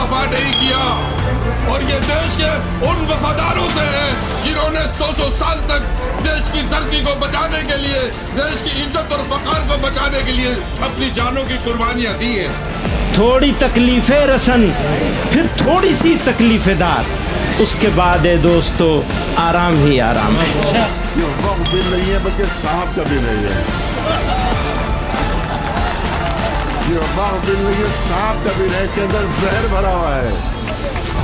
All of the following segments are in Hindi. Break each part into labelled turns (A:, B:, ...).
A: वफा नहीं किया। और ये देश के उन वफादारों से है जिन्होंने 100 साल तक देश की धरती को बचाने के लिए, देश की इज्जत और वकार को बचाने के लिए अपनी जानों की कुर्बानियां दी हैं।
B: थोड़ी तकलीफें रसन, फिर थोड़ी सी तकलीफेदार, उसके बाद है दोस्तों आराम ही आराम है।
C: ये वक्त बिल नहीं है बल्कि सांप का बिल है। ये वक्त बिल नहीं है, सांप का बिल है। इसके अंदर जहर भरा हुआ है।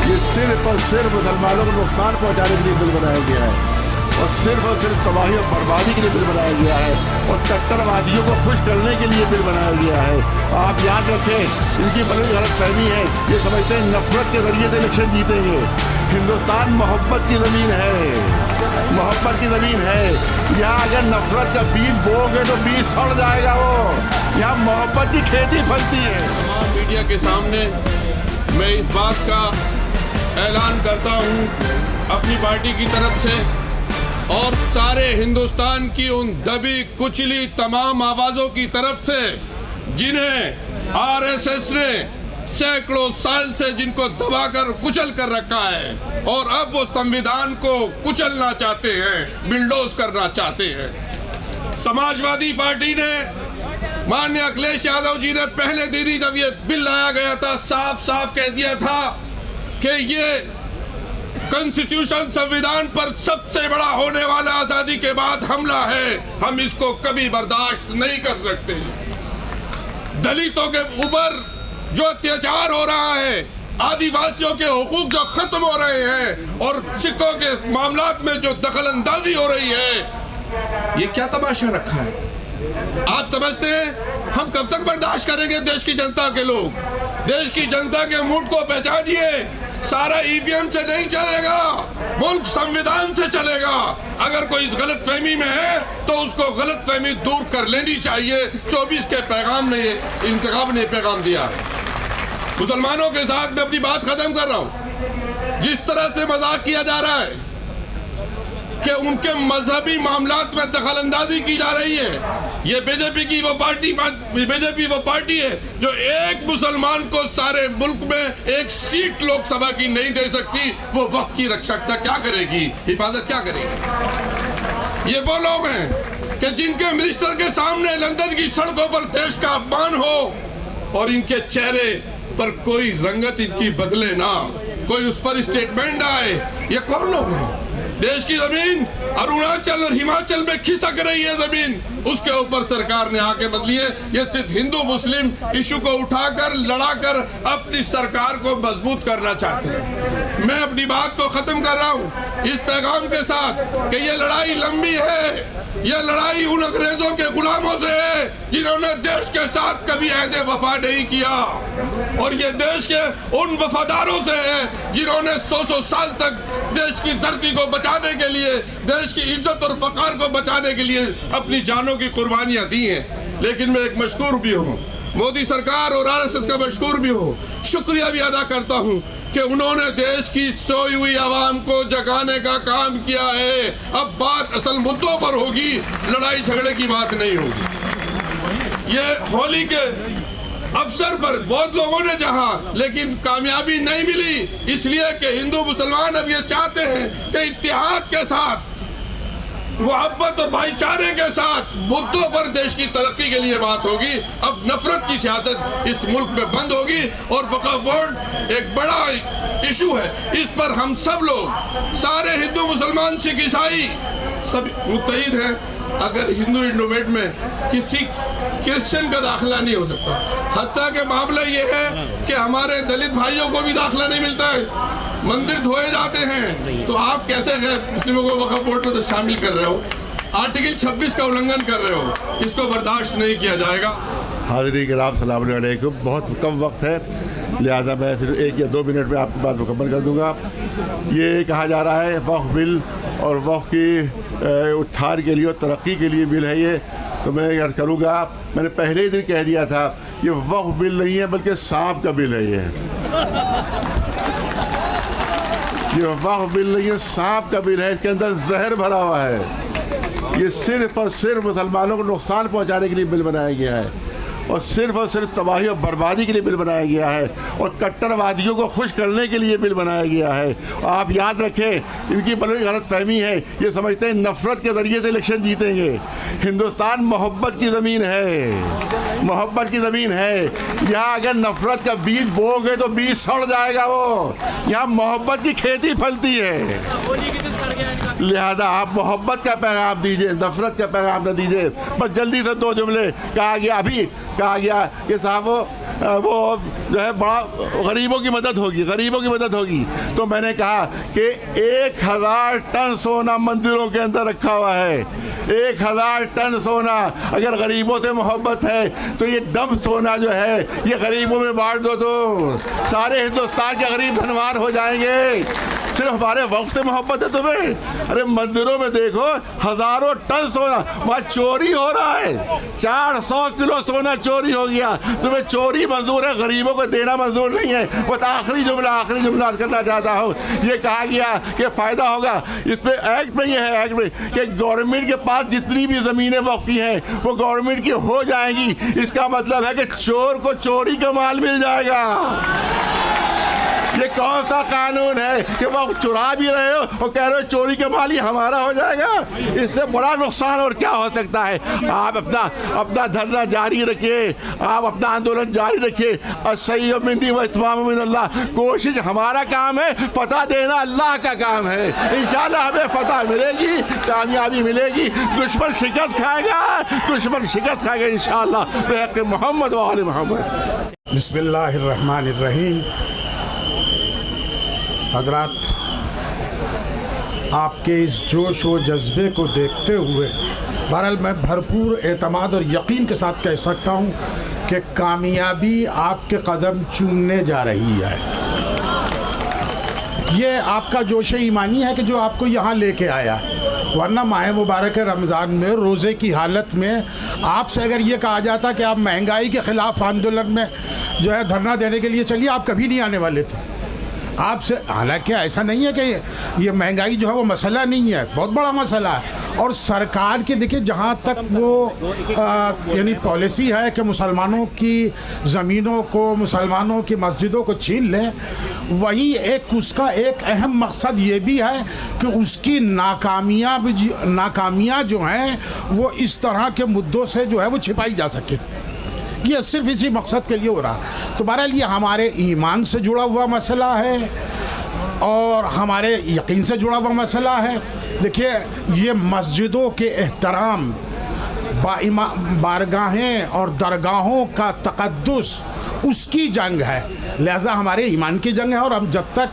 C: ये सिर्फ और सिर्फ मुसलमानों को नुकसान पहुंचाने के लिए बिल बनाया गया है और सिर्फ तबाही और बर्बादी के लिए बिल बनाया गया है और कट्टरवादियों को खुश करने के लिए बिल बनाया गया है। आप याद रखें, इनकी बड़ी गलतफहमी है। ये समझते हैं नफरत के जरिए से इलेक्शन जीतेंगे। हिंदुस्तान मोहब्बत की ज़मीन है, मोहब्बत की ज़मीन है। यहाँ अगर नफरत का बीज बोओगे तो बीज सड़ जाएगा। वो यहाँ मोहब्बत की खेती फलती है।
A: तमाम मीडिया के सामने मैं इस बात का ऐलान करता हूँ अपनी पार्टी की तरफ से और सारे हिंदुस्तान की उन दबी कुचली तमाम आवाज़ों की तरफ से जिन्हें आरएसएस ने सैकड़ों साल से जिनको दबाकर कुचल कर रखा है और अब वो संविधान को कुचलना चाहते हैं, बिल्डोज करना चाहते हैं। समाजवादी पार्टी ने माननीय अखिलेश यादव जी ने पहले दिन ही जब ये बिल लाया गया था साफ साफ कह दिया था कि ये कॉन्स्टिट्यूशन संविधान पर सबसे बड़ा होने वाला आजादी के बाद हमला है, हम इसको कभी बर्दाश्त नहीं कर सकते। दलितों के ऊपर जो अत्याचार हो रहा है, आदिवासियों के हुकूक जो खत्म हो रहे हैं और सिखों के मामलात में जो दखल अंदाजी हो रही है, ये क्या तमाशा रखा है? आप समझते हैं हम कब तक बर्दाश्त करेंगे? देश की जनता के लोग, देश की जनता के मूड को पहचानिए। सारा ईवीएम से नहीं चलेगा, मुल्क संविधान से चलेगा। अगर कोई इस गलत फहमी में है तो उसको गलत फहमी दूर कर लेनी चाहिए। 24 के पैगाम ने, इंतखाब ने पैगाम दिया है। मुसलमानों के साथ मैं अपनी बात खत्म कर रहा हूँ। जिस तरह से मजाक किया जा रहा है कि उनके मजहबी मामलात में दखल अंदाजी की जा रही है, ये बीजेपी वो पार्टी है जो एक मुसलमान को सारे मुल्क में एक सीट लोकसभा की नहीं दे सकती। वो वक्त की रक्षा क्या करेगी, हिफाजत क्या करेगी? ये वो लोग हैं कि जिनके मिनिस्टर के सामने लंदन की सड़कों पर देश का अपमान हो और इनके चेहरे पर कोई रंगत इनकी बदले ना, कोई उस पर स्टेटमेंट आए। ये कौन लोग हैं? देश की जमीन अरुणाचल और हिमाचल में खिसक रही है जमीन, उसके ऊपर सरकार ने आके बदली है। ये सिर्फ हिंदू मुस्लिम इशू को उठाकर लड़ाकर अपनी सरकार को मजबूत करना चाहते हैं। मैं अपनी बात को खत्म कर रहा हूँ इस पैगाम के साथ कि ये लड़ाई लंबी है। ये लड़ाई उन अंग्रेजों के गुलामों से है जिन्होंने देश के साथ कभी अहद वफा नहीं किया और ये देश के उन वफादारों से है जिन्होंने 100 साल तक देश की धरती को बचाने के लिए, देश की इज्जत और वकार को बचाने के लिए अपनी जानों की कुर्बानियां दी हैं। लेकिन मैं एक मशकूर भी हूँ, मोदी सरकार और आरएसएस का मशकूर भी हूँ, शुक्रिया भी अदा करता हूँ कि उन्होंने देश की सोई हुई आवाम को जगाने का काम किया है। अब बात असल मुद्दों पर होगी, लड़ाई झगड़े की बात नहीं होगी। ये होली के अवसर पर बहुत लोगों ने चाहा लेकिन कामयाबी नहीं मिली, इसलिए कि हिंदू मुसलमान अब ये चाहते हैं कि इत्तेहाद के साथ, मोहब्बत और भाईचारे के साथ मुद्दों पर देश की तरक्की के लिए बात होगी। अब नफरत की सियासत इस मुल्क में बंद होगी और वक्फ बोर्ड एक बड़ा इशू है। इस पर हम सब लोग, सारे हिंदू मुसलमान सिख ईसाई सब मुत्तहिद हैं। अगर हिंदू इंडोमेंट में किसी क्रिश्चियन का दाखिला नहीं हो सकता, हत्ता के मामला ये है कि हमारे दलित भाइयों को भी दाखिला नहीं मिलता है, मंदिर धोए जाते हैं, तो आप कैसे मुस्लिमों को वक्फ बोर्ड में शामिल कर रहे हो? आर्टिकल 26 का उल्लंघन कर रहे हो, इसको बर्दाश्त नहीं किया जाएगा।
C: हाज़रीन किराम सलाम अलैकुम। बहुत कम वक्त है, लिहाजा मैं सिर्फ 1 या 2 मिनट में आपकी बात मुकम्मल कर दूंगा। ये कहा जा रहा है वक्फ बिल और वक्फ की उत्थान के लिए और तरक्की के लिए बिल है ये, तो मैं अर्ज़ करूँगा, मैंने पहले ही दिन कह दिया था ये वक्फ बिल नहीं है बल्कि सांप का बिल है। ये वक्फ बिल नहीं है, सांप का बिल है। इसके अंदर जहर भरा हुआ है। ये सिर्फ और सिर्फ मुसलमानों को नुकसान पहुंचाने के लिए बिल बनाया गया है और सिर्फ तबाही और बर्बादी के लिए बिल बनाया गया है और कट्टरवादियों को खुश करने के लिए बिल बनाया गया है। आप याद रखें, इनकी बड़ी गलत फहमी है, ये समझते हैं नफरत के ज़रिए से इलेक्शन जीतेंगे। हिंदुस्तान मोहब्बत की ज़मीन है, मोहब्बत की ज़मीन है। यहाँ अगर नफरत का बीज बोओगे तो बीज सड़ जाएगा। वो यहाँ मोहब्बत की खेती फलती है, लिहाजा आप मोहब्बत का पैगाम दीजिए, नफरत का पैगाम न दीजिए। बस जल्दी से 2 जुमले कहा गया, अभी कहा गया कि साहब वो जो है बड़ा गरीबों की मदद होगी, गरीबों की मदद होगी। तो मैंने कहा कि 1000 टन सोना मंदिरों के अंदर रखा हुआ है, 1000 टन सोना। अगर गरीबों से मोहब्बत है तो ये डम सोना जो है ये गरीबों में बांट दो तो सारे हिंदुस्तान के गरीब धनवान हो जाएंगे। सिर्फ हमारे वक्त से मोहब्बत है तुम्हें? अरे मंदिरों में देखो हजारों टन सोना, वहाँ चोरी हो रहा है, 400 किलो सोना चोरी हो गया। तुम्हें चोरी मंजूर है, गरीबों को देना मंजूर नहीं है। बस आखिरी जुमला करना चाहता हूँ। ये कहा गया कि फ़ायदा होगा, इस पर एक्ट में ये है, एक्ट में कि गवर्नमेंट के पास जितनी भी ज़मीनें वक्फी हैं वो गवर्नमेंट की हो जाएंगी। इसका मतलब है कि चोर को चोरी का माल मिल जाएगा। ये कौन सा कानून है कि वो चुरा भी रहे हो और कह रहे हो चोरी का माल ही हमारा हो जाएगा? इससे बड़ा नुकसान और क्या हो सकता है? आप अपना धरना जारी रखिए, आप अपना आंदोलन जारी रखिए। सही मिंदी व इत्माम मिनल्लाह। कोशिश हमारा काम है, फतह देना अल्लाह का काम है। इंशाअल्लाह हमें फतह मिलेगी, कामयाबी मिलेगी। दुश्मन शिकस्त खाएगा इंशाअल्लाह बेहक़ मोहम्मद व आले मोहम्मद।
D: बिस्मिल्लाहिर्रहमानिर्रहीम। हज़रात, आपके इस जोश व जज्बे को देखते हुए बहरहाल मैं भरपूर एतमाद और यकीन के साथ कह सकता हूँ कि कामयाबी आपके कदम चूमने जा रही है। ये आपका जोश ईमानी है कि जो आपको यहाँ लेके आया, वरना माह मुबारक रमज़ान में रोज़े की हालत में आपसे अगर ये कहा जाता कि आप महंगाई के ख़िलाफ़ आंदोलन में जो है धरना देने के लिए चलिए, आप कभी नहीं आने वाले थे। आपसे, हालांकि ऐसा नहीं है कि ये महंगाई जो है वो मसला नहीं है, बहुत बड़ा मसला है। और सरकार के देखिए जहाँ तक वो यानी पॉलिसी है कि मुसलमानों की ज़मीनों को, मुसलमानों की मस्जिदों को छीन ले, वहीं एक उसका एक अहम मकसद ये भी है कि उसकी नाकामियाँ जो हैं वो इस तरह के मुद्दों से जो है वो छिपाई जा सके। ये सिर्फ इसी मकसद के लिए हो रहा। तो बहरहाल ये हमारे ईमान से जुड़ा हुआ मसला है और हमारे यकीन से जुड़ा हुआ मसला है। देखिए, ये मस्जिदों के एहतराम, बारगाहें और दरगाहों का तक़द्दुस, उसकी जंग है। लिहाजा हमारे ईमान की जंग है और हम जब तक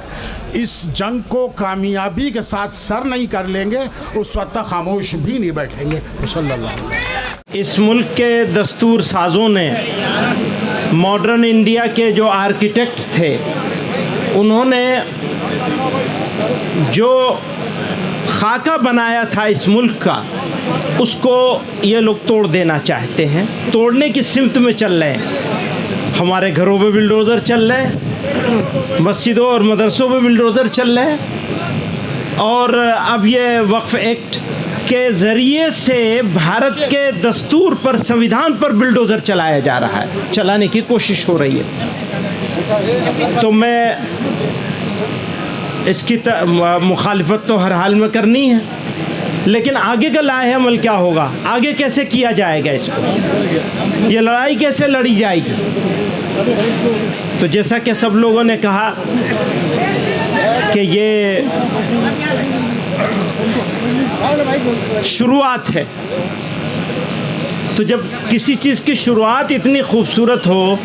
D: इस जंग को कामयाबी के साथ सर नहीं कर लेंगे उस वक्त तक खामोश भी नहीं बैठेंगे। सल्लल्लाहु।
B: इस मुल्क के दस्तूर साज़ों ने, मॉडर्न इंडिया के जो आर्किटेक्ट थे, उन्होंने जो खाका बनाया था इस मुल्क का, उसको ये लोग तोड़ देना चाहते हैं, तोड़ने की सिमत में चल रहे हैं। हमारे घरों पे बिल्डोज़र चल रहे हैं, मस्जिदों और मदरसों पे बिल्डोज़र चल रहे हैं, और अब ये वक्फ एक्ट के ज़रिए से भारत के दस्तूर पर, संविधान पर बिल्डोज़र चलाया जा रहा है, चलाने की कोशिश हो रही है। तो मैं इसकी मुखालिफत तो हर हाल में करनी है, लेकिन आगे का लाहे अमल क्या होगा, आगे कैसे किया जाएगा, इसको ये लड़ाई कैसे लड़ी जाएगी। तो जैसा कि सब लोगों ने कहा कि ये शुरुआत है, तो जब किसी चीज़ की शुरुआत इतनी खूबसूरत हो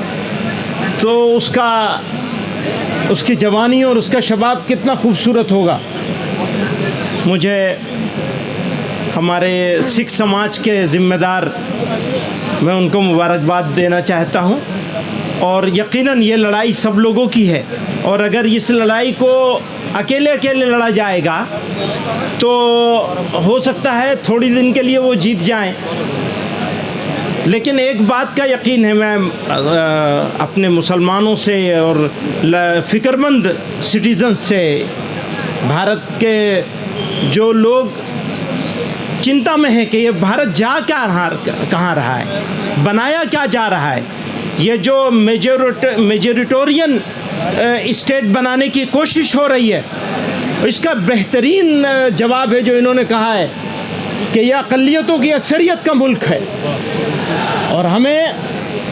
B: तो उसकी जवानी और उसका शबाब कितना खूबसूरत होगा। मुझे हमारे सिख समाज के ज़िम्मेदार, मैं उनको मुबारकबाद देना चाहता हूँ, और यकीनन ये लड़ाई सब लोगों की है, और अगर इस लड़ाई को अकेले अकेले लड़ा जाएगा तो हो सकता है थोड़ी दिन के लिए वो जीत जाएं। लेकिन एक बात का यकीन है, मैं अपने मुसलमानों से और फ़िक्रमंद सिटीज़न से, भारत के जो लोग चिंता में हैं कि ये भारत जा क्या कहाँ रहा है, बनाया क्या जा रहा है। ये जो मेजोरिटोरियन स्टेट बनाने की कोशिश हो रही है, इसका बेहतरीन जवाब है जो इन्होंने कहा है कि यह अक़लियतों की अक्सरियत का मुल्क है और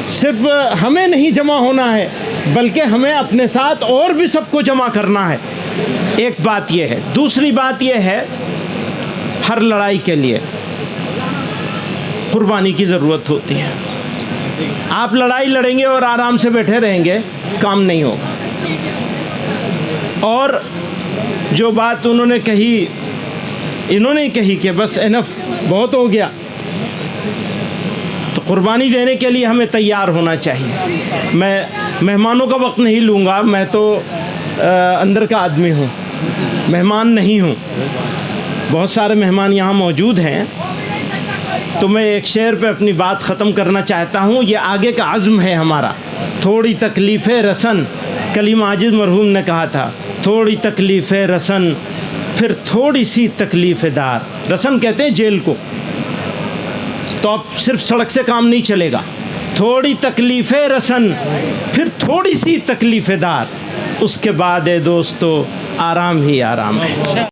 B: सिर्फ हमें नहीं जमा होना है बल्कि हमें अपने साथ और भी सबको जमा करना है। एक बात यह है। दूसरी बात यह है, हर लड़ाई के लिए कुर्बानी की ज़रूरत होती है। आप लड़ाई लड़ेंगे और आराम से बैठे रहेंगे, काम नहीं होगा। और जो बात इन्होंने कही कि बस इनफ, बहुत हो गया, तो कुर्बानी देने के लिए हमें तैयार होना चाहिए। मैं मेहमानों का वक्त नहीं लूँगा, मैं तो अंदर का आदमी हूँ, मेहमान नहीं हूँ। बहुत सारे मेहमान यहाँ मौजूद हैं, तो मैं एक शेर पे अपनी बात ख़त्म करना चाहता हूँ। ये आगे का अज़्म है हमारा। थोड़ी तकलीफ़ें रसन, कलीम आजिज़ मरहूम ने कहा था, थोड़ी तकलीफ़ें रसन फिर थोड़ी सी तकलीफ़ दार। रसन कहते हैं जेल को। तो अब सिर्फ सड़क से काम नहीं चलेगा। थोड़ी तकलीफ़ें रसन फिर थोड़ी सी तकलीफ़ दार, उसके बाद दोस्तों आराम ही आराम है।